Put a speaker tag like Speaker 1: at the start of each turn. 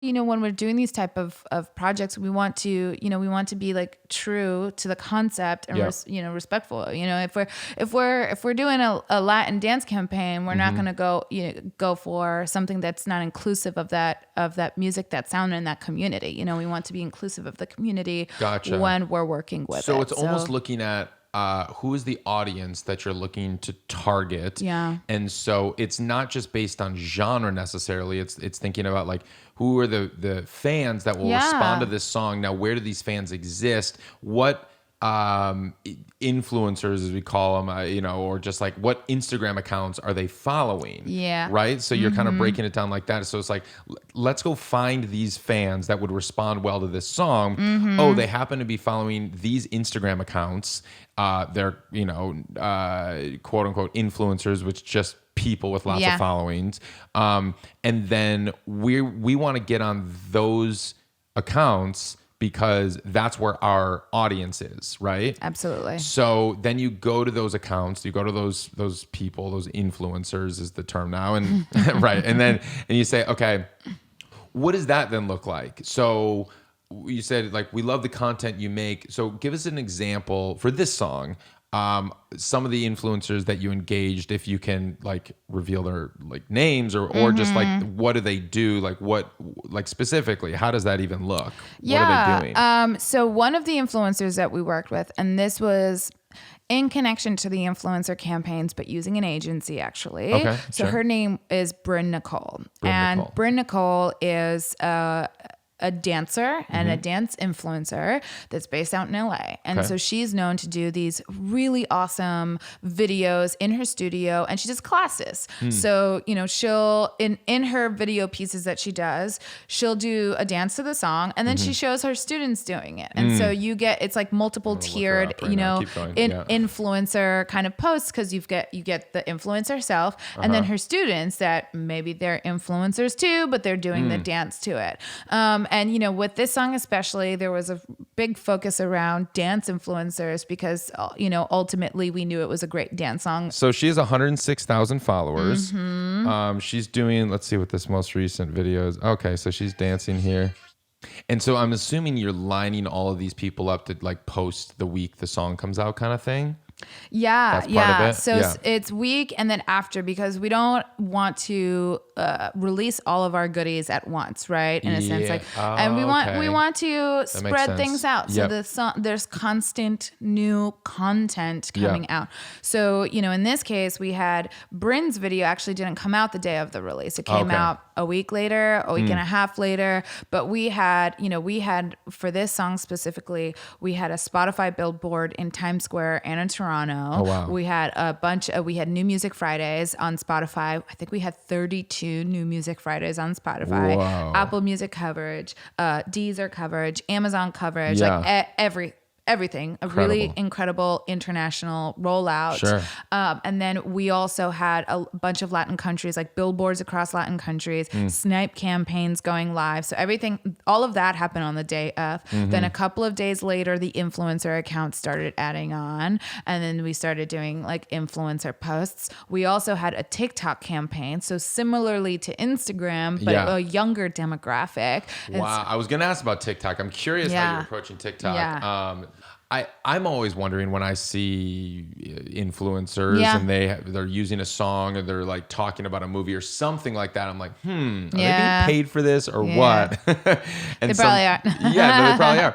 Speaker 1: when we're doing these type of projects, we want to, we want to be like true to the concept and, respectful. If we're doing a Latin dance campaign, we're not going to go for something that's not inclusive of that music, that sound, and that community. We want to be inclusive of the community when we're working with it.
Speaker 2: So it's almost looking at who is the audience that you're looking to target.
Speaker 1: Yeah.
Speaker 2: And so it's not just based on genre necessarily. It's thinking about like who are the fans that will respond to this song. Now, where do these fans exist? What influencers, as we call them, or just like what Instagram accounts are they following?
Speaker 1: Yeah.
Speaker 2: Right. So you're kind of breaking it down like that. So it's like, let's go find these fans that would respond well to this song. Oh, they happen to be following these Instagram accounts. They're, quote unquote influencers, which just people with lots of followings. And then we want to get on those accounts because that's where our audience is, right?
Speaker 1: Absolutely.
Speaker 2: So then you go to those accounts, you go to those people, those influencers is the term now, and right, and you say, okay, what does that then look like? So you said like we love the content you make. So give us an example for this song. Some of the influencers that you engaged, if you can like reveal their like names or just like what do they do, like specifically, how does that even look? What are they doing?
Speaker 1: So one of the influencers that we worked with, and this was in connection to the influencer campaigns, but using an agency actually.
Speaker 2: Okay,
Speaker 1: so her name is Bryn Nicole. Bryn Nicole is a dancer and a dance influencer that's based out in LA. And so she's known to do these really awesome videos in her studio, and she does classes. So, she'll, in her video pieces that she does, she'll do a dance to the song, and then she shows her students doing it. And so it's like multiple tiered, influencer kind of posts, because you get the influencer herself and then her students that maybe they're influencers too, but they're doing the dance to it. And, with this song especially, there was a big focus around dance influencers because, ultimately we knew it was a great dance song.
Speaker 2: So she has 106,000 followers. She's doing, let's see what this most recent video is. Okay, so she's dancing here. And so I'm assuming you're lining all of these people up to like post the week the song comes out kind of thing?
Speaker 1: Yeah.
Speaker 2: That's part of it?
Speaker 1: So it's week and then after, because we don't want to release all of our goodies at once, right? In a sense, and we want to spread things out. So there's constant new content coming out. So, in this case, we had Bryn's video actually didn't come out the day of the release. It came out a week later, a week and a half later. But we had for this song specifically, we had a Spotify billboard in Times Square and in Toronto.
Speaker 2: Oh, wow.
Speaker 1: We had we had New Music Fridays on Spotify. I think we had 32 New Music Fridays on Spotify.
Speaker 2: Wow.
Speaker 1: Apple Music coverage, Deezer coverage, Amazon coverage, like everything. A really incredible international rollout.
Speaker 2: Sure.
Speaker 1: And then we also had a bunch of Latin countries, like billboards across Latin countries, snipe campaigns going live. So all of that happened on the day of. Then a couple of days later, the influencer accounts started adding on. And then we started doing like influencer posts. We also had a TikTok campaign. So similarly to Instagram, but a younger demographic.
Speaker 2: Wow. I was going to ask about TikTok. I'm curious how you're approaching TikTok.
Speaker 1: Yeah.
Speaker 2: I'm always wondering when I see influencers and they're using a song or they're like talking about a movie or something like that. I'm like, are they being paid for this or what?
Speaker 1: And they probably are.
Speaker 2: Yeah, no, they probably are.